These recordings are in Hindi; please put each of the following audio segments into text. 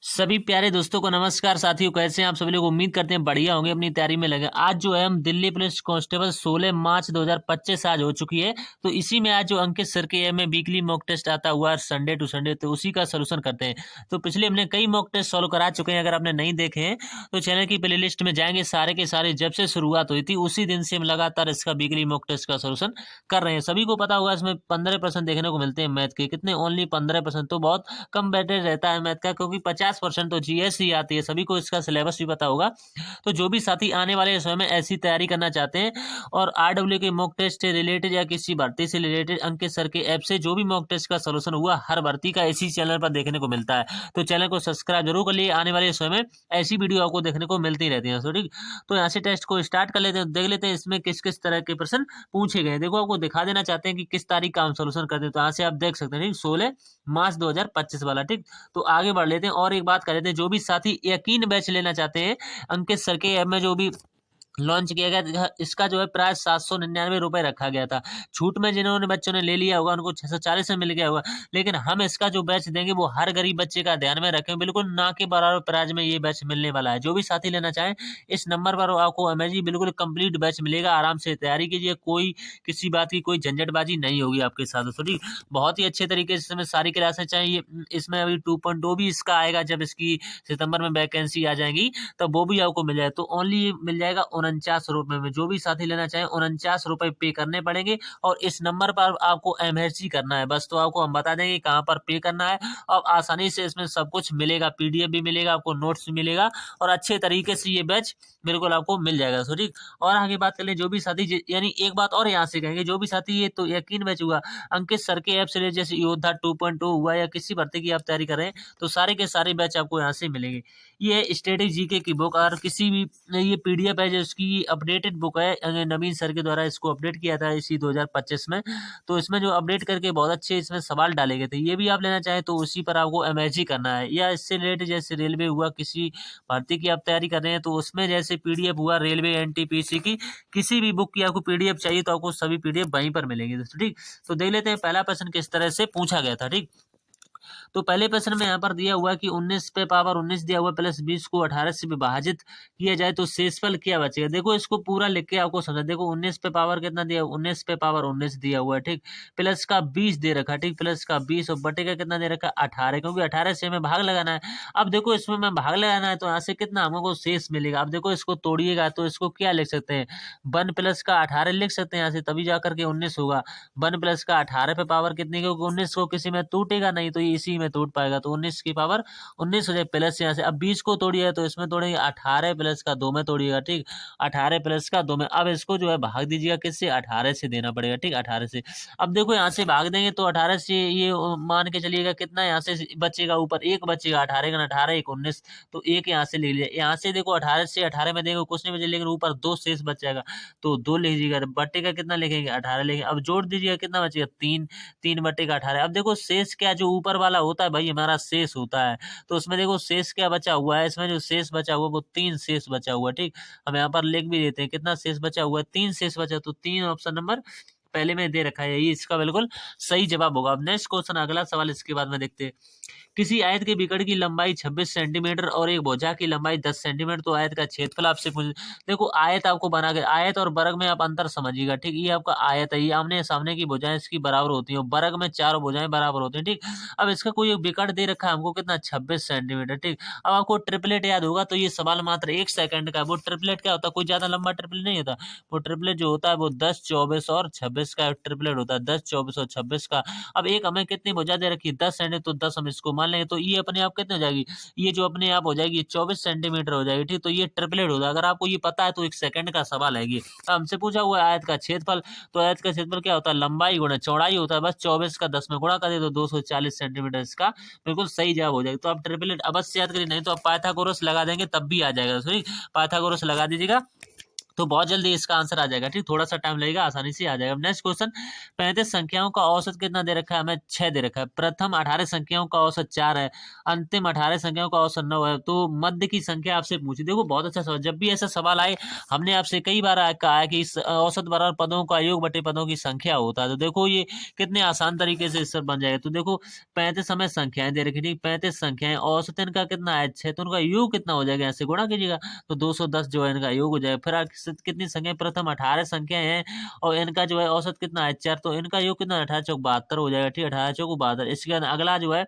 सभी प्यारे दोस्तों को नमस्कार। साथियों, कैसे हैं आप सभी लोग? उम्मीद करते हैं बढ़िया होंगे, अपनी तैयारी में लगे। आज जो है हम दिल्ली पुलिस कांस्टेबल 16 मार्च 2025 आज हो चुकी है। तो इसी में आज जो अंकित सर के में वीकली मॉक टेस्ट आता हुआ संडे टू संडे, तो उसी का सोल्यूशन करते हैं। तो पिछले हमने कई मॉक टेस्ट सॉल्व करा चुके हैं। अगर आपने नहीं देखे हैं तो चैनल की प्ले लिस्ट में जाएंगे, सारे के सारे जब से शुरुआत हुई थी उसी दिन से हम लगातार इसका वीकली मॉक टेस्ट का सोल्यूशन कर रहे हैं। सभी को पता होगा इसमें 15% देखने को मिलते हैं मैथ के। कितने? ओनली 15%। तो बहुत कम वेटेज रहता है मैथ का, क्योंकि 50% तो जीएस ही आती है। सभी को इसका सिलेबस भी पता होगा। तो जो भी साथी आने वाले समय में ऐसी तैयारी करना चाहते हैं और आरडब्ल्यू के मॉक टेस्ट से रिलेटेड या किसी भर्ती से रिलेटेड अंकित सर के ऐप से जो भी मॉक टेस्ट का सोल्यूशन हुआ, हर भर्ती का इसी चैनल पर देखने को मिलता है। तो चैनल को सब्सक्राइब जरूर कर लिए। आने वाले समय में ऐसी वीडियो आपको देखने को मिलती रहती है। तो ठीक, तो यहाँ से टेस्ट को स्टार्ट कर लेते हैं। देख लेते हैं इसमें किस किस तरह के प्रश्न पूछे गए हैं। देखो, आपको दिखा देना चाहते हैं कि किस तारीख का हम सोल्यूशन करते हैं। तो यहाँ से आप देख सकते हैं, ठीक, 16 मार्च 2025 वाला। ठीक, तो आगे बढ़ लेते हैं और एक बात कर लेते हैं। जो भी साथी यकीन बैच लेना चाहते हैं, अंकित सर के ऐप में जो भी लॉन्च किया गया, इसका जो है प्राइस 799 रुपये रखा गया था। छूट में जिन्होंने बच्चों ने ले लिया होगा उनको 640 में मिल गया होगा। लेकिन हम इसका जो बैच देंगे वो हर गरीब बच्चे का ध्यान में रखें, बिल्कुल ना के बराबर प्राइस में ये बैच मिलने वाला है। जो भी साथी लेना चाहें इस नंबर पर आपको अमेजी बिल्कुल कंप्लीट बैच मिलेगा। आराम से तैयारी कीजिए, कोई किसी बात की कोई झंझटबाजी नहीं होगी आपके साथ। तो ठीक, बहुत ही अच्छे तरीके से इसमें सारी क्लासें चाहिए। इसमें अभी 2.2 भी इसका आएगा, जब इसकी सितंबर में वैकेंसी आ जाएगी तब वो भी आपको मिल जाए। तो ओनली मिल जाएगा 49 रुपये में। जो भी साथी लेना चाहें 49 रुपये पे करने पड़ेंगे और इस नंबर पर आपको एमएससी करना है बस। तो आपको हम बता देंगे कहाँ पर पे करना है और आसानी से इसमें सब कुछ मिलेगा। पीडीएफ भी मिलेगा, आपको नोट्स भी मिलेगा और अच्छे तरीके से ये बैच बिल्कुल आपको मिल जाएगा। सो ठीक, और आगे बात कर ले। जो भी साथी यानी एक बात और यहाँ से कहेंगे, जो भी साथी ये तो यकीन बैच हुआ अंकित सर के ऐप से, जैसे योद्धा 2.2 हुआ या किसी भर्ती की आप तैयारी कर रहे हैं, तो सारे के सारे बैच आपको यहाँ से मिलेंगे। ये स्टैटिक जीके की बुक और किसी भी ये पीडीएफ है जो इसकी अपडेटेड बुक है। नवीन सर के द्वारा इसको अपडेट किया था इसी 2025 में। तो इसमें जो अपडेट करके बहुत अच्छे इसमें सवाल डाले गए थे। ये भी आप लेना चाहें तो उसी पर आपको एमएससी करना है, या इससे रिलेटेड जैसे रेलवे हुआ, किसी भर्ती की आप तैयारी कर रहे हैं तो उसमें जैसे पीडीएफ हुआ रेलवे एनटीपीसी की, किसी भी बुक की आपको पीडीएफ चाहिए तो आपको सभी पीडीएफ वहीं पर मिलेंगे। तो ठीक, तो देख लेते हैं पहला प्रश्न किस तरह से पूछा गया था। ठीक, तो पहले प्रश्न में यहाँ पर दिया हुआ कि 19 पे पावर 19 दिया हुआ प्लस 20 को 18 से विभाजित किया जाए तो शेषफल क्या बचेगा। देखो, इसको पूरा लिख के आपको समझा। देखो, 19 पे पावर कितना दिया? 19 पे पावर 19 दिया हुआ है। ठीक, प्लस का 20 दे रखा है। ठीक, प्लस का 20 और बटे का कितना दे रखा है? 18, क्योंकि 18 से हमें भाग लगाना है। अब देखो, इसमें मैं भाग लगाना है तो यहाँ से कितना हमको शेष मिलेगा। अब देखो, इसको तोड़िएगा तो इसको क्या लिख सकते हैं? 1 प्लस का 18 लिख सकते हैं यहाँ से, तभी जाकर के 19 होगा। 1 प्लस का 18 पे पावर कितनी? क्योंकि 19 को किसी में टूटेगा नहीं तो ये इसी में टूट पाएगा। तो 19 की पावर 19 हो जाए प्लस यहाँ से। अब 20 को तोड़िए तो इसमें तोड़ेंगे 18 प्लस का 2 में तोड़िएगा। ठीक, 18 प्लस का 2 में। अब इसको जो है भाग दीजिएगा किससे? 18 से देना पड़ेगा। ठीक, 18 से। अब देखो, यहाँ से भाग देंगे तो 18 से ये मान के चलिएगा कितना यहाँ से बचेगा? ऊपर एक बचेगा। 18 का 18 1 19, तो एक यहाँ से ले लिया। यहाँ से देखो 18 से 18 में देंगे कुछ नहीं बचे, लेकिन ऊपर 2 शेष बच जाएगा तो 2 लीजिएगा। बट्टे का कितना लिखेंगे? 18 लिखेंगे। अब जोड़ दीजिएगा, कितना बचेगा? 3। 3 बट्टे का 18। अब देखो, शेष क्या जो ऊपर वाला होता है भाई हमारा शेष होता है। तो उसमें देखो शेष क्या बचा हुआ है, इसमें जो शेष बचा हुआ है वो 3 शेष बचा हुआ है। ठीक, हम यहाँ पर लिख भी देते हैं कितना शेष बचा हुआ है। 3 शेष बचा, तो 3 ऑप्शन नंबर पहले में दे रखा है, ये इसका बिल्कुल सही जवाब होगा। अब नेक्स्ट क्वेश्चन, अगला सवाल इसके बाद में देखते हैं। किसी आयत के विकर्ण की लंबाई 26 सेंटीमीटर और एक भुजा की लंबाई 10 सेंटीमीटर, तो आयत का क्षेत्रफल आपसे पूछ। देखो, आयत आपको बना के, आयत और वर्ग में आप अंतर समझिएगा। ठीक, ये आपका आयत है, ये आमने सामने की भुजाएं इसकी बराबर होती हैं, वर्ग में चारों भुजाएं बराबर होती हैं। ठीक, अब इसका कोई एक विकर्ण दे रखा है हमको कितना? 26 सेंटीमीटर। ठीक, अब आपको ट्रिपलेट याद होगा तो ये सवाल मात्र 1 सेकंड का है। वो ट्रिपलेट क्या होता है? कोई ज्यादा लंबा ट्रिपलेट नहीं होता। वो ट्रिपलेट जो होता है वो 10 24 और 26 का ट्रिपलेट होता है। 10 24 और 26 का। अब एक हमें कितनी भुजा दे रखी है? 10 सेंटीमीटर, तो 10 हम इसको मान लेंगे तो ये अपने आप कितने हो जाएगी? ये जो अपने आप हो जाएगी 24 सेंटीमीटर हो जाएगी। ठीक, तो ये ट्रिपलेट होगा। अगर आपको ये पता है तो 1 सेकंड का सवाल है ये। अब हमसे पूछा हुआ है आयत का क्षेत्रफल, तो आयत का क्षेत्रफल क्या होता है? लंबाई गुणा चौड़ाई होता है। बस 24 का 10 में गुणा कर दे तो 240 सेंटीमीटर इसका बिल्कुल सही जवाब हो जाएगा। तो आप ट्रिपलेट अवश्य याद करिए, नहीं तो आप पाइथागोरस लगा देंगे तब भी आ जाएगा। सॉरी, पाइथागोरस लगा दीजिएगा तो बहुत जल्दी इसका आंसर आ जाएगा। ठीक, थोड़ा सा टाइम लगेगा, आसानी से आ जाएगा। नेक्स्ट क्वेश्चन, 35 संख्याओं का औसत कितना दे रखा है हमें? 6 दे रखा है। प्रथम 18 संख्याओं का औसत 4 है, अंतिम 18 संख्याओं का औसत 9 है, तो मध्य की संख्या आपसे पूछी। देखो बहुत अच्छा सवाल, जब भी ऐसा सवाल आए हमने आपसे कई बार कहा है कि इस औसत बराबर पदों का योग बटे पदों की संख्या होता है। तो देखो ये कितने आसान तरीके से इससे बन जाएगा। तो देखो 35 हमें संख्याएं दे रखी थी, 35 संख्याएं, औसत इनका कितना है? 6, तो उनका योग कितना हो जाएगा? ऐसे गुणा कीजिएगा तो 210 जो है इनका योग हो जाएगा। फिर कितनी संख्या? प्रथम 18 संख्या है और इनका जो है औसत कितना है? 4, तो इनका योग कितना? 18 चौक 72 हो जाएगा। ठीक, 18 चौक 72। इसके बाद अगला जो है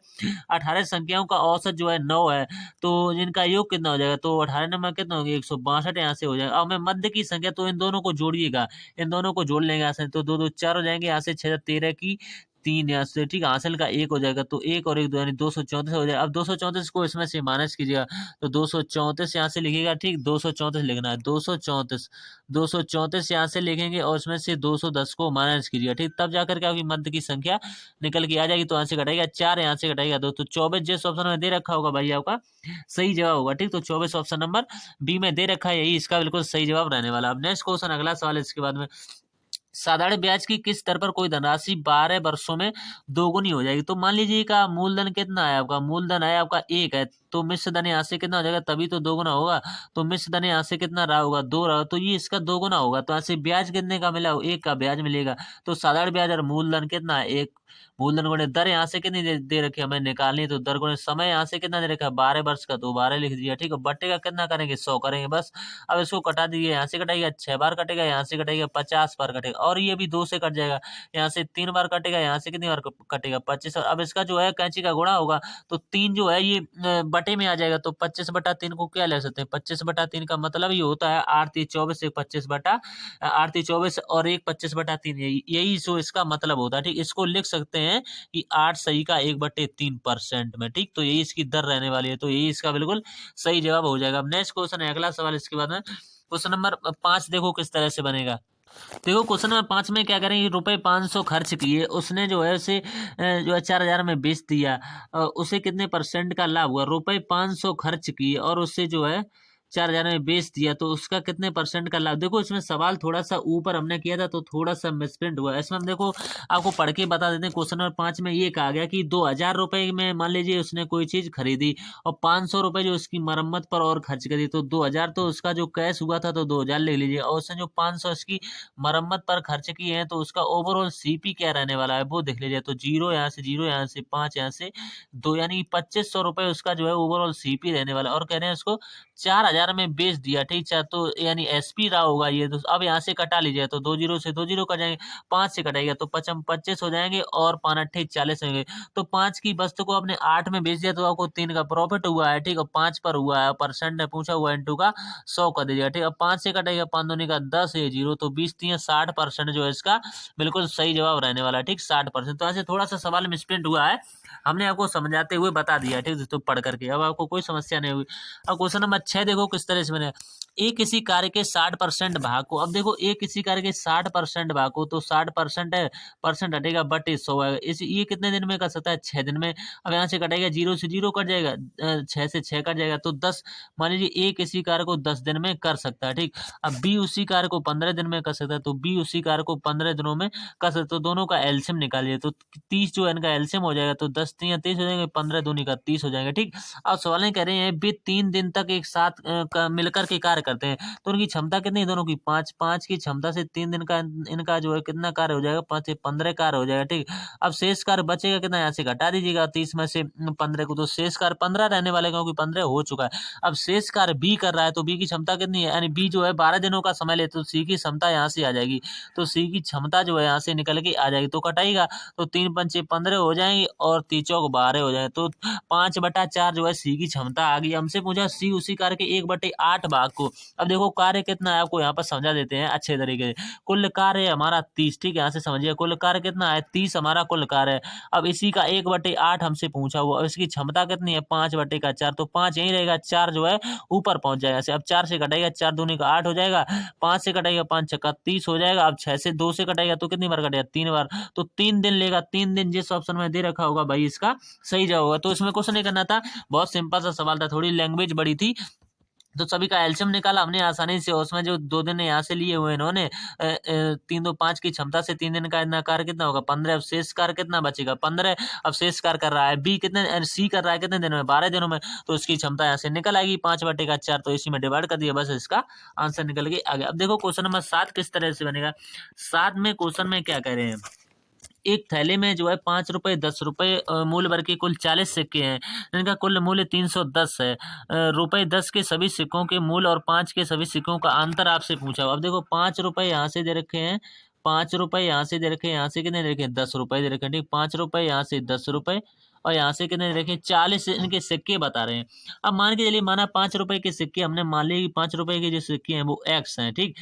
18 संख्याओं का औसत जो है 9 है, तो इनका योग कितना हो जाएगा? तो 18 नंबर कितना होगा? 162 यहाँ से हो जाएगा। अब मैं मध्य की संख्या, तो इन दोनों को जोड़िएगा, इन दोनों को जोड़ लेंगे यहाँ से, तो 2 2 4 हो जाएंगे। यहाँ से 6 13 की 3 यहाँ से, ठीक, हासिल का 1 हो जाएगा, तो 1 और 1 2 यानी 234 हो जाएगा। अब 234 को इसमें से माइनस कीजिएगा तो 234 यहाँ से लिखिएगा। ठीक, 234 लिखना है, 234 यहाँ से लिखेंगे और इसमें से 210 को माइनस कीजिएगा। ठीक, तब जाकर के आपकी मध्य की संख्या निकल के आ जाएगी। तो यहाँ से घटाएगा 4, यहाँ से घटाएगा 2, तो 24 जिस ऑप्शन में दे रखा होगा भाई आपका सही जवाब होगा। ठीक, तो 24 ऑप्शन नंबर बी में दे रखा है, यही इसका बिल्कुल सही जवाब रहने वाला। अब नेक्स्ट क्वेश्चन, अगला सवाल इसके बाद में, साधारण ब्याज की किस दर पर कोई धनराशि 12 वर्षों में दोगुनी हो जाएगी? तो मान लीजिए का मूलधन कितना है आपका? मूलधन है आपका 1 है, तो मिश्र धन यहाँ से कितना हो जाएगा? तभी तो दोगुना होगा। तो मिश्र धन यहाँ से कितना रहा होगा? 2 रहा, तो ये इसका दोगुना होगा। तो यहाँ से ब्याज कितने का मिला? 1 का ब्याज मिलेगा। तो साधारण ब्याज और मूलधन कितना है? 1, मूलधन गुणे दर यहाँ से कितनी दे रखी है हमें निकालनी, तो दर गुणे समय यहाँ से कितना दे रखा है? 12 वर्ष का, तो 12 लिख दिया। ठीक है, बट्टे का कितना करेंगे? 100 करेंगे बस। अब इसको कटा दीजिए, यहाँ से कटाइएगा 6 बार कटेगा, यहाँ से कटेगा 50 बार कटेगा, और ये भी 2 से कट जाएगा। यहाँ से 3 बार कटेगा, यहाँ से कितनी बार कटेगा? 25। और अब इसका जो है कैंची का गुणा होगा, तो 3 जो है ये बटे में आ जाएगा। तो 25/3 को क्या ले सकते हैं? 25/3 का मतलब ये होता है 8 3 24, 1 25 बटा 8 3 24 और 1 25/3, यही सो इसका मतलब होता है। ठीक, इसको लिख सकते हैं कि 8 सही का 1/3% में। ठीक, तो यही इसकी दर रहने वाली है, तो यही इसका बिल्कुल सही जवाब हो जाएगा। अब नेक्स्ट क्वेश्चन है, अगला सवाल इसके बाद में, क्वेश्चन नंबर 5 देखो किस तरह से बनेगा। देखो क्वेश्चन नंबर 5 में क्या करेंगे? रुपए 500 खर्च किए, उसने जो है उसे जो है 4000 में बेच दिया, उसे कितने % का लाभ हुआ? रुपए 500 खर्च किए और उससे जो है 4000 में बेच दिया, तो उसका कितने % का लाभ? देखो इसमें सवाल थोड़ा सा ऊपर हमने किया था, तो थोड़ा सा मिसप्रिंट हुआ। इसमें हम देखो आपको पढ़ के बता देते हैं। क्वेश्चन नंबर 5 में ये कहा गया कि 2000 रुपए में मान लीजिए उसने कोई चीज खरीदी और 500 रुपए जो उसकी मरम्मत पर और खर्च करी, तो 2000 तो उसका जो कैश हुआ था, तो 2000 ले लीजिए, और उसने जो 500 इसकी मरम्मत पर खर्च किए हैं, तो उसका ओवरऑल सीपी क्या रहने वाला है वो देख लीजिए। तो 0 यहाँ से 0, यहाँ से 5, यहाँ से 2, यानी 2500 रुपए उसका जो है ओवरऑल सीपी रहने वाला है। और कह रहे हैं उसको 4000 में बेच दिया। ठीक है, तो यानी एसपी रहा होगा ये। तो अब यहाँ से कटा लीजिए, तो 2 0 से 2 0 कट जाएंगे, 5 से कटाएगा तो 25 हो जाएंगे और 5 8 40 होंगे। तो 5 की वस्तु को आपने 8 में बेच दिया, तो आपको 3 का प्रॉफिट हुआ है। ठीक है, 5 पर हुआ है, परसेंट ने पूछा हुआ, इंटू का 100 कर दीजिएगा। ठीक है, 5 से कटेगा 5 दूनी का 10 है 0, तो 20 3 60% जो है इसका बिल्कुल सही जवाब रहने वाला है। ठीक, 60%। तो ऐसे थोड़ा सा सवाल मिसप्रिंट हुआ है, हमने आपको समझाते हुए बता दिया। ठीक, तो पढ़ करके अब आपको कोई समस्या नहीं हुई। अब क्वेश्चन नंबर 6 देखो किस तरह से बने। एक किसी कार्य के 60% भाग को, अब देखो एक किसी कार्य के 60% भाग को, तो 60% है, परसेंट हटेगा बटे 100 है। इस ये कितने दिन में कर सकता है? 6 दिन में। अब यहाँ से कटेगा 0 से 0 कट जाएगा, 6 से 6 कट जाएगा, तो 10, मान लीजिए ए किसी कार्य को 10 दिन में कर सकता है। ठीक, अब बी उसी कार्य को 15 दिन में कर सकता है, तो बी उसी कार्य को 15 दिनों में कर सकते। तो दोनों का एलसीएम निकालिए, तो 30 जो है इनका एलसीएम हो जाएगा, तो 10 3 30 हो जाएंगे, 15 दूनी का 30 हो जाएंगे। ठीक, अब सवाल कह रहे हैं वे 3 दिन तक एक साथ मिलकर के कार्य करते हैं, तो उनकी क्षमता कितनी है दोनों की? 5 5 की क्षमता से 3 दिन का इनका जो है कितना कार्य हो जाएगा? 5 से 15 कार्य हो जाएगा। ठीक, अब शेष कार्य बचेगा कितना? यहाँ से घटा दीजिएगा 30 में से 15 को, तो शेष कार्य 15 रहने वाले, क्योंकि 15 हो चुका है। अब शेष कार्य बी कर रहा है, तो बी की क्षमता कितनी है? यानी बी जो है 12 दिनों का समय ले, तो सी की क्षमता यहाँ से आ जाएगी, तो सी की क्षमता जो है यहाँ से निकल के आ जाएगी, तो कटाएगा तो 3 पंचे 15 हो जाएंगे और 3 चौक 12 हो जाएंगे, तो 5/4 जो है सी की क्षमता आ गई। हमसे पूछा सी उसी कार्य के 1/8 भाग को। अब देखो कार्य कितना है आपको यहाँ पर समझा देते हैं अच्छे तरीके से। कुल कार्य है हमारा 30। ठीक है, यहाँ से समझिए कुल कार्य कितना है? 30 हमारा कुल कार्य है। अब इसी का 1/8 हमसे पूछा हुआ, इसकी क्षमता कितनी है? 5/4, तो 5 यही रहेगा, 4 जो है ऊपर पहुंच जाएगा। अब 4 से कटेगा 4 दूनी का 8 हो जाएगा, 5 से कटेगा 5 छक्का 30 हो जाएगा। अब 6 से 2 से कटेगा तो कितनी बार कटेगा? 3 बार, तो 3 दिन लेगा। 3 दिन जिस ऑप्शन में दे रखा होगा भाई इसका सही जवाब होगा। तो इसमें क्वेश्चन नहीं करना था, बहुत सिंपल सा सवाल था, थोड़ी लैंग्वेज बड़ी थी, तो सभी का एलसीएम निकाला हमने आसानी से, उसमें जो 2 दिन यहाँ से लिए हुए इन्होंने 3 2 5 की क्षमता से 3 दिन का इतना कार्य कितना होगा 15, अब शेष कार्य कितना बचेगा 15, अब शेष कार्य कर रहा है बी कितने सी कर रहा है कितने दिनों में 12 दिनों में, तो इसकी क्षमता यहाँ से निकल आएगी 5/4, तो इसी में डिवाइड कर दिया, बस इसका आंसर निकल गया आगे। अब देखो क्वेश्चन नंबर 7 किस तरह से बनेगा। 7 में क्वेश्चन में क्या कह रहे हैं, एक थैले में जो है 5 रुपए 10 रुपए मूल्य वर्ग के कुल 40 सिक्के हैं, इनका कुल मूल्य 310 है। रुपए 10 के सभी सिक्कों के मूल्य और 5 के सभी सिक्कों का अंतर आपसे पूछा हुआ। अब देखो 5 रुपए यहाँ से दे रखे हैं, 5 रुपए यहाँ से दे रखे हैं, यहाँ से कितने दे रखे हैं 10 रुपए दे रखे हैं, ठीक 5 रुपए यहाँ से 10 रुपए, और यहाँ से कितने दे रखे हैं 40 इनके सिक्के बता रहे हैं। अब मान के चलिए माना 5 रुपए के सिक्के हमने मान लिया कि 5 रुपए के जो सिक्के हैं वो एक्स हैं, ठीक।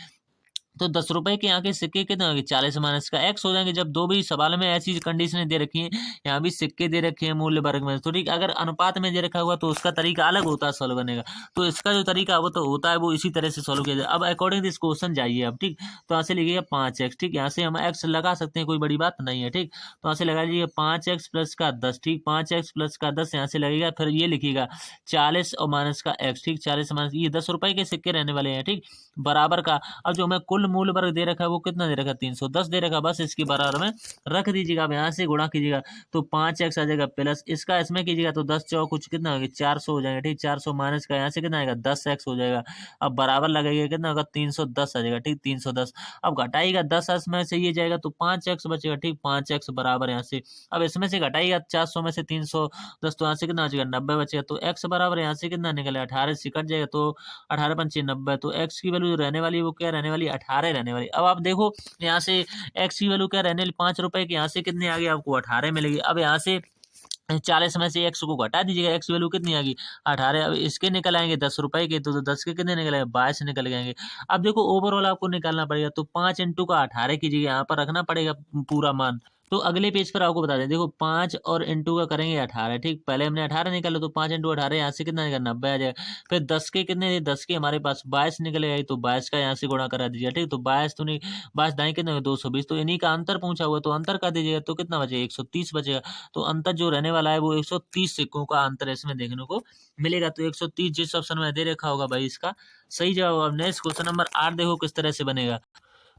तो 10 रुपए के यहाँ के सिक्के कितने होंगे 40 माइनस का एक्स हो जाएंगे। जब दो भी सवाल में ऐसी कंडीशनें दे रखी हैं, यहाँ भी सिक्के दे रखे हैं मूल्य वर्ग में, तो ठीक अगर अनुपात में दे रखा हुआ तो उसका तरीका अलग होता है सॉल्व करने का। तो इसका जो तरीका वो तो होता है वो इसी तरह से सॉल्व किया जाए। अब अकॉर्डिंग दिस क्वेश्चन जाइए अब, ठीक। तो यहाँ से लिखिएगा 5x, ठीक। यहाँ से हम एक्स लगा सकते हैं, कोई बड़ी बात नहीं है, ठीक। तो यहाँ से लगा लीजिए 5x प्लस का 10, ठीक 5x प्लस का 10 यहाँ से लगेगा, फिर ये लिखिएगा 40 और माइनस का x, ठीक 40 माइनस, ये 10 रुपए के सिक्के रहने वाले हैं, ठीक बराबर का। अब जो हमें कुल मूल्य वर्ग दे रखा है वो कितना दे रखा है 310 दे रखा, बस इसके बराबर में रख दीजिएगा। अब यहाँ से गुणा कीजिएगा तो 5x आ जाएगा प्लस इसका इसमें कीजिएगा तो 10 चौक कुछ कितना होगा 400 हो जाएगा, ठीक 400 माइनस का यहाँ से कितना आएगा 10x हो जाएगा। अब बराबर लगेगा कितना होगा 310 आ जाएगा, ठीक 310। अब घटाइएगा 10 में से ये जाएगा तो 5x बचेगा, ठीक 5x बराबर यहाँ से। अब इसमें से घटाइएगा 400 में से 310 तो यहाँ से कितना बचेगा 90 बचेगा, तो x बराबर यहाँ से कितना निकलेगा 18 से कट जाएगा, तो 18 पंचे 90, तो x की वैल्यू रहने वाली है वो क्या रहने वाली 18 रहने वाली। अब आप देखो यहाँ से x की वैल्यू क्या रहने वाली 5 रुपए की, यहाँ से कितने आ गए आपको 18 मिलेगी। अब यहाँ से 40 में से x को घटा दीजिएगा, x वैल्यू कितनी आ गई 18। अब इसके निकल आएंगे 10 रुपए के, तो 10 के कितने निकल आएंगे 22 निकल जाएंगे। अब देखो ओवरऑल आपको निकालना पड़ेगा, तो 5 इंटू का 18 कीजिएगा, यहाँ पर रखना पड़ेगा पूरा मान। तो अगले पेज पर आपको बता दें, देखो 5 और इंटू का करेंगे 18, ठीक पहले हमने 18 निकाला तो 5 इंटू 18 यहाँ से कितना आएगा 90 आ जाएगा। फिर 10 के कितने 10 के हमारे पास 22 निकलेगा, तो 22 का यहाँ से गुणा करा दीजिए, ठीक तो 22 तो नहीं 22 दाएं कितने 220, तो इन्हीं का अंतर पूछा हुआ तो अंतर कर दीजिएगा, तो कितना बचेगा 130 बचेगा। तो अंतर जो रहने वाला है वो 130 सिक्कों का अंतर इसमें देखने को मिलेगा। तो 130 जिस ऑप्शन में दे रखा होगा भाई इसका सही जवाब। अब नेक्स्ट क्वेश्चन नंबर 8 देखो किस तरह से बनेगा।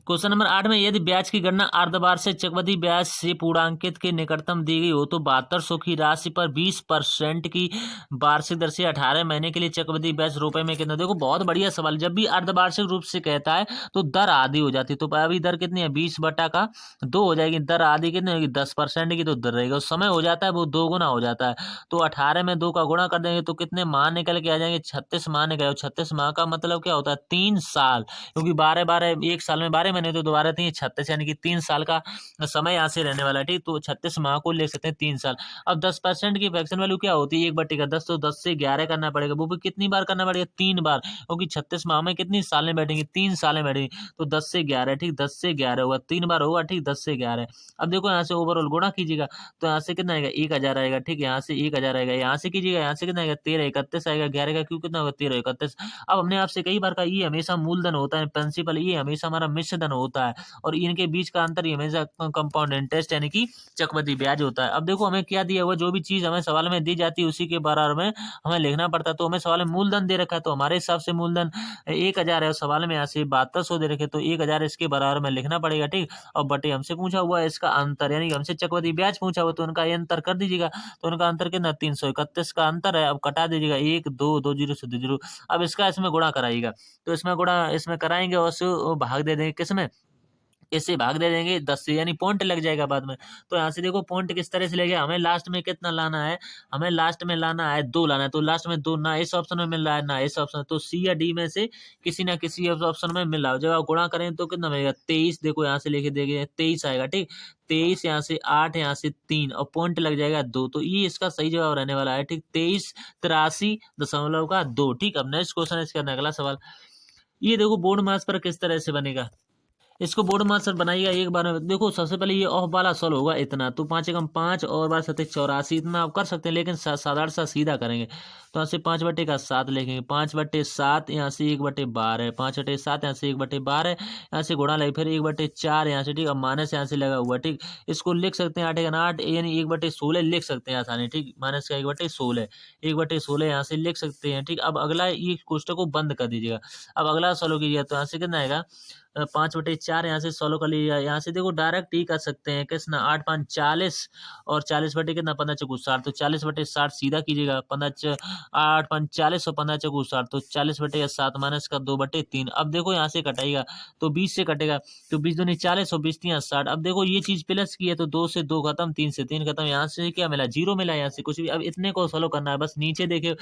क्वेश्चन नंबर 8 में यदि ब्याज की गणना अर्धवार्षिक चक्रवृद्धि ब्याज से पूर्णांकित के निकटतम दी गई हो तो 7200 की राशि पर 20% की वार्षिक दर से 18 महीने के लिए चक्रवृद्धि ब्याज रुपए में कितना। देखो बहुत बढ़िया सवाल, जब भी अर्धवार्षिक रूप से कहता है तो दर आधी हो जाती है, तो अभी दर कितनी है 20/2 हो जाएगी, दर आधी कितनी होगी 10% की, तो दर रहेगा उस समय हो जाता है वो 2 गुना हो जाता है। तो 18 में 2 का गुणा कर देंगे तो कितने माह निकल के आ जाएंगे 36 माह निकल। 36 माह का मतलब क्या होता है 3 साल, क्योंकि 12 एक साल में 12 महीने, तो दोबारा 36 यानी कि 3 साल का समय यहाँ से रहने वाला है, ठीक तो 36 माह को ले सकते हैं 3 साल। अब 10% की फ्रैक्शन वैल्यू क्या होती है 1/10, तो 10 से 11 करना पड़ेगा, वो भी कितनी बार करना पड़ेगा 3 बार, क्योंकि 36 माह में कितनी सालें बैठेंगी 3 सालें बैठेंगी, तो 10 से 11, ठीक 10 से 11 होगा 3 बार होगा, ठीक 10 से 11। अब देखो यहाँ से ओवरऑल गुणा कीजिएगा तो यहाँ से कितना आएगा 1000 आएगा, ठीक यहाँ से 1000 आएगा, यहाँ से कीजिएगा यहाँ से कितना आएगा 13 31 आएगा, 11 का क्यों कितना होगा 13 31। अब हमने आपसे कई बार कहा ये हमेशा मूलधन होता है प्रिंसिपल, ये हमेशा हमारा मिश्र धन होता है, और इनके बीच का अंतर ये हमेशा कंपाउंड इंटरेस्ट यानी कि चक्रवृद्धि ब्याज होता है। अब देखो हमें क्या दिया हुआ, जो भी चीज हमें सवाल में दी जाती है उसी के बराबर में हमें लिखना पड़ता है। तो हमें सवाल में मूलधन दे रखा है, तो हमारे हिसाब से मूलधन 1000 है, और सवाल में यहाँ से 7200 दे रखे, तो 1000 इसके बराबर में लिखना पड़ेगा, ठीक। और बटे हमसे पूछा हुआ है इसका अंतर, यानी कि हमसे चक्रवृद्धि ब्याज पूछा हुआ तो उनका ये अंतर कर दीजिएगा, तो उनका अंतर कितना 331 का अंतर है। अब कटा दीजिएगा 1 2 2 0 से 2 0। अब इसका इसमें गुणा कराइएगा, तो इसमें गुणा इसमें कराएंगे और उससे भाग दे देंगे किसमें, इससे भाग दे देंगे 10 से, यानी पॉइंट लग जाएगा बाद में। तो यहाँ से देखो पॉइंट किस तरह से लगेगा, हमें लास्ट में कितना लाना है, हमें लास्ट में लाना है 2 लाना है, तो लास्ट में 2 ना इस ऑप्शन में मिल रहा है ना इस ऑप्शन, तो सी या डी में से किसी ना किसी ऑप्शन में मिल रहा है। जब आप गुणा करें तो कितना मिलेगा 23, देखो यहाँ से लेके देखिए 23 आएगा, ठीक 23 यहाँ से 8 यहाँ से 3 और पॉइंट लग जाएगा 2, तो ये इसका सही जवाब रहने वाला है, ठीक 2383.2, ठीक। अब नेक्स्ट क्वेश्चन इसका अगला सवाल, ये देखो बोर्ड मास पर किस तरह से बनेगा। इसको बोर्ड मास्टर बनाइएगा एक बार में। देखो सबसे पहले ये ऑफ वाला सॉल्व होगा इतना, तो 5 एकम 5 और बार 87 84 इतना आप कर सकते हैं, लेकिन साधारण सा सीधा करेंगे तो यहाँ से 5/7 लिखेंगे, 5/7 यहाँ से 1/12, 5/7 यहाँ से 1/12, यहाँ से गुणा लगे, फिर 1/4 यहाँ से, ठीक। अब माइनस यहाँ से लगा हुआ, ठीक। इसको लिख सकते हैं 8 यानी 1/16 लिख सकते हैं आसानी, ठीक। माइनस का 1/16, 1/16 यहाँ से लिख सकते हैं, ठीक। अब अगला ये क्वेश्चन को बंद कर दीजिएगा। अब अगला सॉल्व कीजिएगा तो यहाँ से कितना आएगा, 5/4 यहाँ से सॉल्व कर लीजिएगा। यहाँ से देखो डायरेक्ट ही कर सकते हैं, कितना 8 5 40 और 40 बटे कितना 15 चौकू 60, तो 40/60 सीधा कीजिएगा। 8 5 40 और 15 चौकू 60, तो 40/7 माइनस का 2/3। अब देखो यहाँ से कटाएगा तो 20 से कटेगा, तो 20 दूनी 40 और 20 3 60। अब देखो ये चीज प्लस की है तो 2 से 2 खत्म, 3 से 3 खत्म, यहाँ से क्या मिला, 0 मिला, यहाँ से कुछ भी। अब इतने को सॉल्व करना है बस। नीचे देखिए,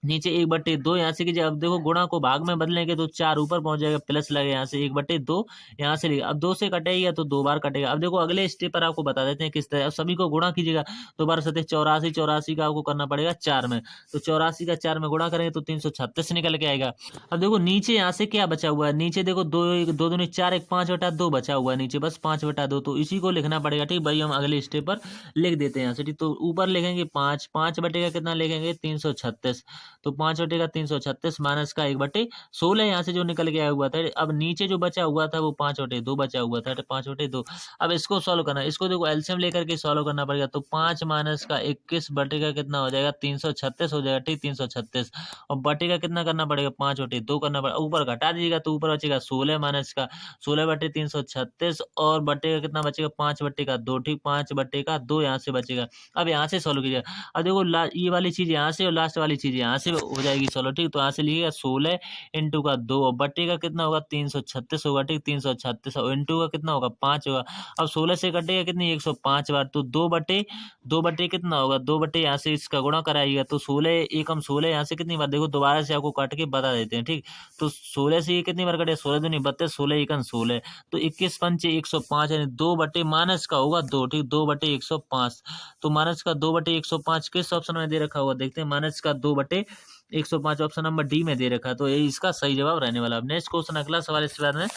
नीचे 1/2 यहाँ से कीजिए। अब देखो गुणा को भाग में बदलेंगे तो 4 ऊपर पहुंच जाएगा, प्लस लगे यहाँ से 1/2 यहाँ से लिखा। अब 2 से कटेगा तो 2 बार कटेगा। अब देखो अगले स्टेप पर आपको बता देते हैं किस तरह। अब सभी को गुणा कीजिएगा, तो 12×7 = 84, 84 का आपको करना पड़ेगा 4 में, तो 84 का 4 में गुणा करेंगे तो 336 निकल के आएगा। अब देखो नीचे यहाँ से क्या बचा हुआ है, नीचे देखो 2 2 दूनी 4 1 5/2 बचा हुआ है नीचे, बस 5/2, तो इसी को लिखना पड़ेगा, ठीक भाई। हम अगले स्टेप पर लिख देते हैं यहाँ से, ठीक। तो ऊपर लिखेंगे 5, 5 बटे का कितना लिखेंगे 336, तो 5/336 माइनस का 1/16 यहाँ से जो निकल के आया हुआ था। अब नीचे जो बचा हुआ था वो 5/2 बचा हुआ था, 5/2। अब इसको सॉल्व करना है, इसको देखो एलसीएम लेकर के सॉल्व करना पड़ेगा। तो 5 माइनस का 21 बटे का कितना हो जाएगा 336 हो जाएगा, ठीक। 336 और बटे का कितना करना पड़ेगा 5/2 करना पड़ेगा। ऊपर घटा दीजिएगा तो ऊपर बचेगा 16 माइनस का 16/336 और बटे का कितना बचेगा 5/2, ठीक। 5/2 यहाँ से बचेगा। अब यहाँ से सॉल्व कीजिएगा। अब देखो ये वाली चीज यहाँ से और लास्ट वाली चीज यहाँ से हो जाएगी सॉल्व, ठीक। तो यहाँ से लिखिएगा 16 इंटू का 2 और बटे का कितना होगा 336 होगा, ठीक। 336 और इंटू का कितना होगा 5 होगा। अब 16 से कटेगा कितनी 105 बार, तो 2 बटे कितना होगा 2 बटे यहाँ से इसका गुणा कराइएगा, तो 16 एकम 16 यहाँ से कितनी बार, देखो दोबारा से आपको काट के बता देते हैं, ठीक। तो 16 से ये कितनी बार कटे 16 दूनी 32, 16 एकम 16, तो 21 पंचे 105 यानी 2 बटे माइनस का होगा 2, ठीक। 2/105, तो माइनस का 2/105 किस ऑप्शन में दे रखा होगा देखते हैं। माइनस का 2/105 ऑप्शन नंबर डी में दे रखा है, तो ये इसका सही जवाब रहने वाला। अब नेक्स्ट क्वेश्चन अगला सवाल इसके बाद में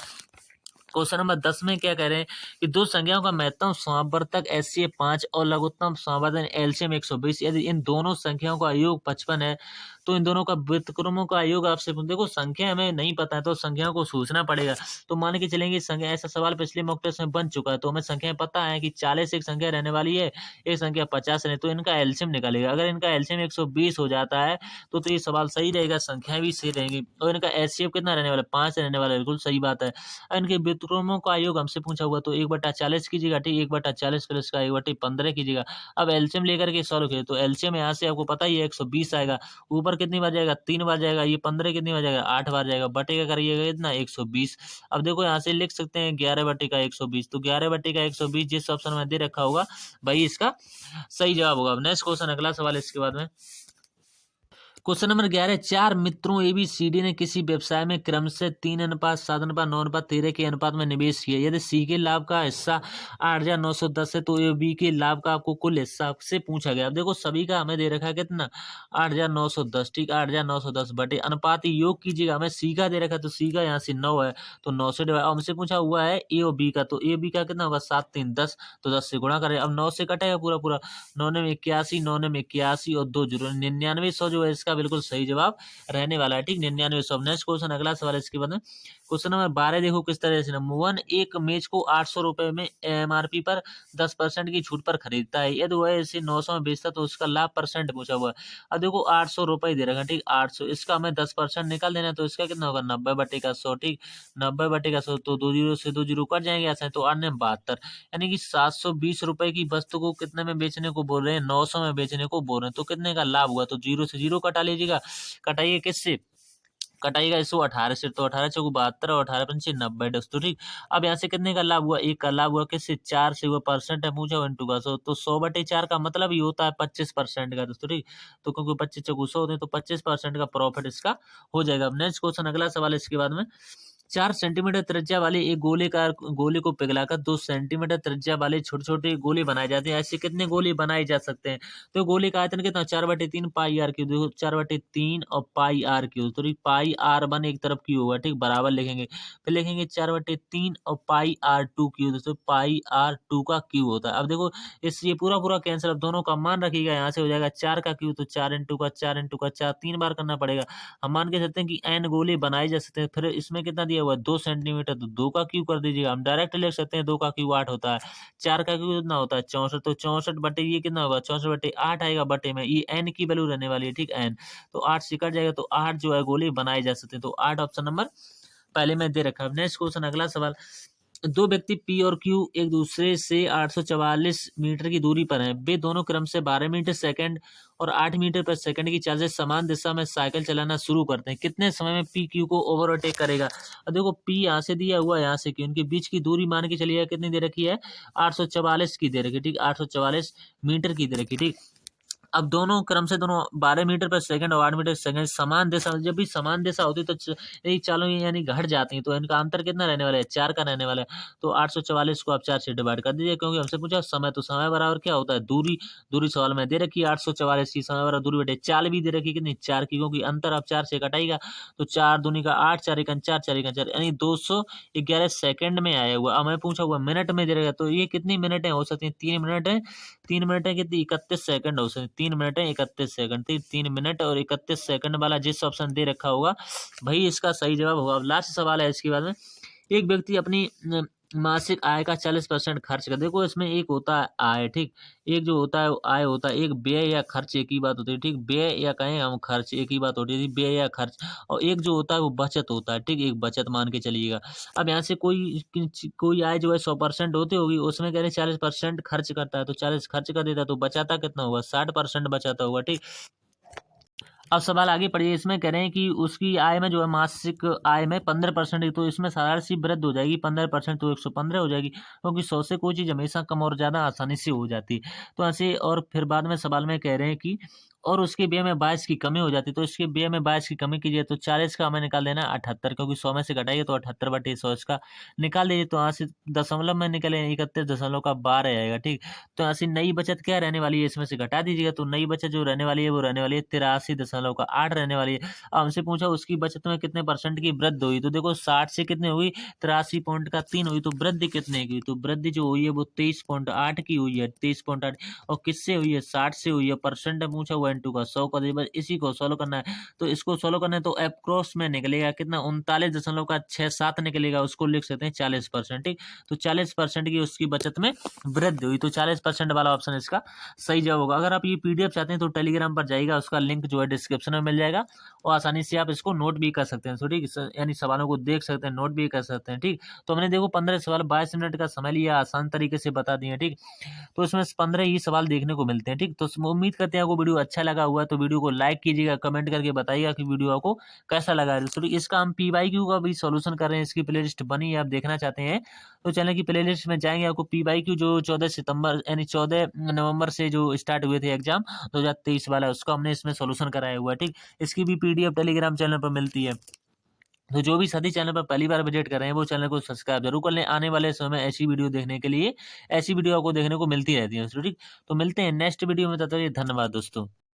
क्वेश्चन नंबर 10 में क्या कह रहे हैं कि दो संख्याओं का महत्तम समावर्तक एचसीएफ 5 और लघुत्तम समावर्तक एलसीएम 120, यदि इन दोनों संख्याओं का योग 55 है तो इन दोनों का व्युत्क्रमों का योग आपसे देखो संख्या हमें नहीं पता है तो संख्याओं को सोचना पड़ेगा। तो मान के चलेंगे संख्या, ऐसा सवाल पिछले मॉक टेस्ट में बन चुका है, तो हमें संख्या पता है कि 40 एक संख्या रहने वाली है, एक संख्या 50 है, तो इनका एलसीएम निकालेगा। अगर इनका एलसीएम 120 हो जाता है तो ये सवाल सही रहेगा, संख्याएं भी सही रहेंगी। और इनका एचसीएफ कितना रहने वाला 5 रहने वाला, बिल्कुल सही बात है। इनके व्युत्क्रमों का योग हमसे पूछा हुआ, तो 1/40 कीजिएगा, ठीक। 1/40 प्लस का 1/15 कीजिएगा। अब एलसीएम लेकर के सॉल्व करिए, तो एलसीएम यहाँ से आपको पता ही है 120 आएगा, ऊपर कितनी बार जाएगा 3 बार जाएगा, ये 15 कितनी बार जाएगा 8 बार जाएगा, बटे का करिएगा इतना 120। अब देखो यहाँ से लिख सकते हैं 11/120, तो 11/120 जिस ऑप्शन में दे रखा होगा भाई इसका सही जवाब होगा। अब नेक्स्ट क्वेश्चन अगला सवाल इसके बाद में क्वेश्चन नंबर 11, 4 मित्रों ABCD ने किसी व्यवसाय में क्रमशः 3:7:9:13 के अनुपात में निवेश किया। यदि सी के लाभ का हिस्सा 8,910 है तो बी के लाभ का आपको कुल हिस्सा से पूछा गया। अब देखो सभी का हमें दे रखा है कितना 8,910, ठीक। 8,910 बटे अनुपात योग कीजिएगा, हमें सी का दे रखा है तो सी का यहाँ से 9 है, तो 9 से डिवाइड। हमसे पूछा हुआ है ए और बी का, तो ए बी का कितना होगा 7 3 10, तो 10 से गुणा करें। अब 9 से कटेगा पूरा पूरा, 9 में 81, 9 में 81 और 2 0, 9900 जो है इसका बिल्कुल सही जवाब रहने वाला है, ठीक। 9900। नेक्स्ट क्वेश्चन अगला सवाल इसके बाद में क्वेश्चन नंबर 12 देखो किस तरह से। नंबर 1, एक मेज को 800 रुपए में एमआरपी पर 10% की छूट पर खरीदता है, यदि वह इसे 900 में बेचता तो उसका लाभ परसेंट पूछा हुआ है। अब देखो 800 रुपए दे रखा, ठीक। 800 इसका हमें 10% निकाल देना, तो इसका कितना होगा 90/100, ठीक। 90/100, तो 2 जीरो से 2 जीरो कट जाएंगे ऐसा, तो 8×72 यानी कि 720 रुपए की वस्तु को कितने में बेचने को बोल रहे हैं 900 में बेचने को बोल रहे हैं, तो कितने का लाभ हुआ, तो 0 से 0 कटा लीजिएगा। कटाइए किससे, कटाइएगा 118 से, तो 18 चौक 72 और 18 पंचे 90 दोस्तों, ठीक। अब यहाँ से कितने का लाभ हुआ, एक का लाभ हुआ किससे 4 से, हुआ परसेंट है पूछा इंटू का 100, तो 100/4 का मतलब ये होता है 25% का दोस्तों, ठीक। तो क्योंकि 25 चौक 100 होते हैं तो 25% का प्रॉफिट इसका हो जाएगा। अब नेक्स्ट क्वेश्चन अगला सवाल इसके बाद में 4 सेंटीमीटर त्रिज्या वाले एक गोले को पिघलाकर 2 सेंटीमीटर त्रिज्या वाले छोटे-छोटे गोले बनाए जाते हैं। ऐसे कितने गोले बनाए जा सकते हैं? तो गोले का आयतन कितना 4/3 पाई आर क्यूब। देखो 4/3 और पाई आर क्यूब, तो पाई आर वन एक तरफ क्यूब होगा, ठीक, बराबर लिखेंगे। फिर लिखेंगे 4/3 और पाई आर टू क्यूब, तो पाई आर टू का क्यूब होता है। अब देखो इस ये पूरा कैंसिल, अब दोनों का मान रखिएगा, यहाँ से हो जाएगा 4 का क्यूब, तो 4 इंटू का 4 इंटू का 4 3 बार करना पड़ेगा। हम मान के चलते हैं कि एन गोले बनाए जा सकते हैं। फिर इसमें कितना दिया हुआ है 2 सेंटीमीटर, तो 2 का क्यूब कर दीजिएगा। हम डायरेक्ट लिख सकते हैं 2 का क्यूब 8 होता है, 4 का क्यूब कितना होता है 64, तो 64 बटे ये कितना होगा 64 बटे 8 आएगा, बटे में ये एन की वैल्यू रहने वाली है, ठीक, एन, तो 8 से कट जाएगा, तो 8 जो है गोले बनाए जा सकते हैं। तो 8 ऑप्शन नंबर पहले में दे रखा है। नेक्स्ट क्वेश्चन, अगला सवाल, दो व्यक्ति पी और क्यू एक दूसरे से 844 मीटर की दूरी पर हैं। वे दोनों क्रम से 12 मीटर सेकंड और 8 मीटर पर सेकंड की चाल से समान दिशा में साइकिल चलाना शुरू करते हैं। कितने समय में पी क्यू को ओवरटेक करेगा? और देखो पी यहाँ से दिया हुआ है, यहाँ से क्यू, इनके बीच की दूरी मान के चलिए कितनी दे रखी है 844 की दे रखी है, ठीक, 844 मीटर की दे रखी, ठीक। अब दोनों क्रम से दोनों 12 मीटर पर सेकंड और 8 मीटर सेकंड समान दिशा, जब भी समान दिशा होती है तो यही चालों यानी घट जाती हैं, तो इनका अंतर कितना रहने वाला है 4 का रहने वाला है। तो 844 को आप 4 से डिवाइड कर दीजिए, क्योंकि हमसे पूछा समय, तो समय बराबर क्या होता है दूरी, दूरी सवाल में दे रखी है 844 की, समय बराबर दूरी बटे चाल भी दे रखी है कितनी 4 की, क्योंकि अंतर आप 4 से घटाएगा, तो 4 दूनी का 8, 4 एकन 4, 4 एकन 4, यानी 211 सेकंड में आया हुआ। अब हमें पूछा हुआ मिनट में दे रखा, तो ये कितनी मिनटें हो सकती हैं 3 मिनट है, 3 मिनटें कितनी 31 सेकंड हो सकती, 3 मिनटें 31 सेकंड, 3 मिनट और 31 सेकंड वाला जिस ऑप्शन दे रखा होगा वही इसका सही जवाब होगा। अब लास्ट सवाल है इसके बाद में, एक व्यक्ति अपनी मासिक आय का 40% खर्च कर, देखो इसमें एक होता है आय, ठीक, एक जो होता है वो आय होता है, एक व्यय या खर्च एक ही बात होती है, ठीक, व्यय या कहें हम खर्च एक ही बात होती है, व्यय या खर्च, और एक जो होता है वो बचत होता है, ठीक, एक बचत मान के चलिएगा। अब यहाँ से कोई आय जो है 100% होती होगी, उसमें कह रहे 40% खर्च करता है, तो 40 खर्च कर देता है, तो बचाता कितना होगा 60% बचाता होगा, ठीक। अब सवाल आगे पढ़िए, इसमें कह रहे हैं कि उसकी आय में जो है मासिक आय में 15%, तो इसमें साधारण सी वृद्धि हो जाएगी 15%, तो 115 हो जाएगी, क्योंकि 100 से कोई चीज़ हमेशा कम और ज़्यादा आसानी से हो जाती है। तो ऐसे, और फिर बाद में सवाल में कह रहे हैं कि और उसके व्यय में 22 की कमी हो जाती है, तो इसके व्यय में 22 की कमी कीजिए, तो 40 का हमें निकाल देना 78, क्योंकि 100 में से घटाइए तो 78 बटे 100 इसका निकाल दीजिए, तो यहाँ से दशमलव में निकले 31.12 आएगा, ठीक। तो यहाँ से नई बचत क्या रहने वाली है, इसमें से घटा दीजिएगा, तो नई बचत जो रहने वाली है वो रहने वाली है 83.8 रहने वाली है। अब हमसे पूछा उसकी बचत में कितने परसेंट की वृद्धि हुई, तो देखो 60 से कितने हुई 83.3 हुई, तो वृद्धि कितने की, तो वृद्धि जो हुई है वो 23.8 की हुई है, 23.8, और किससे हुई है 60 से हुई है, परसेंट पूछा हुआ इंटू का 100 का दे, बस इसी को सोल्व करना है। तो इसको सोल्व करना है तो एप्रोक्स में निकलेगा कितना 39.67 निकलेगा, उसको लिख सकते हैं 40%, ठीक। तो 40% की उसकी बचत में वृद्धि हुई, तो 40% वाला ऑप्शन इसका सही जवाब होगा। अगर आप ये पीडीएफ चाहते हैं तो टेलीग्राम पर जाइएगा, उसका लिंक जो है डिस्क्रिप्शन में मिल जाएगा, और आसानी से आप इसको नोट भी कर सकते हैं, तो ठीक, यानी सवालों को देख सकते हैं, नोट भी कर सकते हैं, ठीक। तो हमने देखो 15 सवाल 22 मिनट का समय लिया, आसान तरीके से बता दिए, ठीक। तो इसमें 15 ही सवाल देखने को मिलते हैं, ठीक। तो उम्मीद करते हैं आपको वीडियो अच्छा लगा हुआ है, तो वीडियो को लाइक कीजिएगा, कमेंट करके बताइएगा कि वीडियो आपको कैसा लगा है। तो इसका हम PYQ का भी सॉल्यूशन कर रहे हैं, इसकी प्लेलिस्ट बनी है, आप देखना चाहते हैं तो चैनल की प्लेलिस्ट में जाएंगे, आपको PYQ जो 14 सितंबर यानी 14 नवंबर से जो स्टार्ट हुए थे एग्जाम 2023 वाला, उसका हमने इसमें सॉल्यूशन कराया हुआ है, ठीक। इसकी भी PDF टेलीग्राम चैनल पर मिलती है। तो जो भी साथी चैनल पर पहली बार विजिट कर रहे हैं वो चैनल को सब्सक्राइब जरूर कर लें, आने वाले समय में ऐसी वीडियो देखने के लिए, ऐसी वीडियो आपको देखने को मिलती रहती है, ठीक। तो मिलते हैं नेक्स्ट वीडियो में, तब तक के लिए धन्यवाद दोस्तों।